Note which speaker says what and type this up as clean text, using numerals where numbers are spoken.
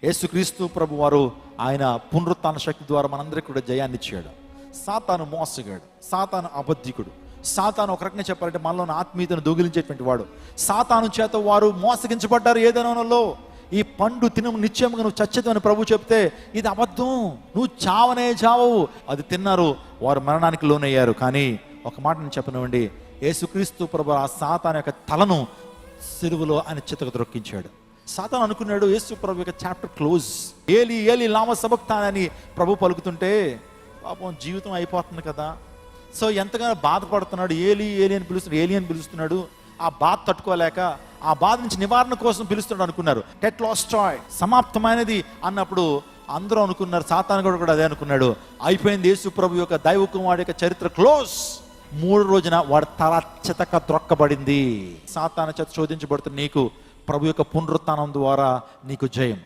Speaker 1: యేసుక్రీస్తు ప్రభు వారు ఆయన పునరుత్థాన శక్తి ద్వారా మనందరికీ కూడా జయాన్ని ఇచ్చాడు. సాతాను మోసగాడు, సాతాను అబద్ధికుడు, సాతాను ఒక రకంగా చెప్పాలంటే మనలోని ఆత్మీయతను దొంగిలించేటువంటి వాడు. సాతాను చేత వారు మోసగించబడ్డారు. ఏదైనాలో ఈ పండు తినము నిశ్చయముగా నువ్వు చచ్చేదని ప్రభు చెప్తే ఇది అబద్ధం, నువ్వు చావనే చావవు. అది తిన్నారు, వారు మరణానికి లోనయ్యారు. కానీ ఒక మాట నేను చెప్పనివ్వండి, యేసుక్రీస్తు ప్రభు ఆ సాతాను యొక్క తలను సిలువలో ఆయన చితకు ద్రొక్కించాడు. సాతాను అనుకున్నాడు యేసు ప్రభు యొక్క చాప్టర్ క్లోజ్, ఏలి ఏలి లామ సబక్తానని ప్రభు పలుకుతుంటే పాపం జీవితం అయిపోతుంది కదా. సో ఎంతగానో బాధపడుతున్నాడు. ఏలి ఏలి అని పిలుస్తున్నాడు, ఏలి అని పిలుస్తున్నాడు. ఆ బాధ తట్టుకోలేక ఆ బాధ నుంచి నివారణ కోసం పిలుస్తున్నాడు అనుకున్నారు. టెట్లాస్టాయ్, సమాప్తమైనది అన్నప్పుడు అందరూ అనుకున్నారు, సాతాను కూడా అదే అనుకున్నాడు. అయిపోయింది, యేసు ప్రభు యొక్క దైవ కుమారుడి యొక్క చరిత్ర క్లోజ్. 3 రోజున వాడి తల చితక ద్రొక్కబడింది. సాతాను చేత శోధించబడుతున్న నీకు ప్రభు యొక్క పునరుత్థానం ద్వారా నీకు జయం.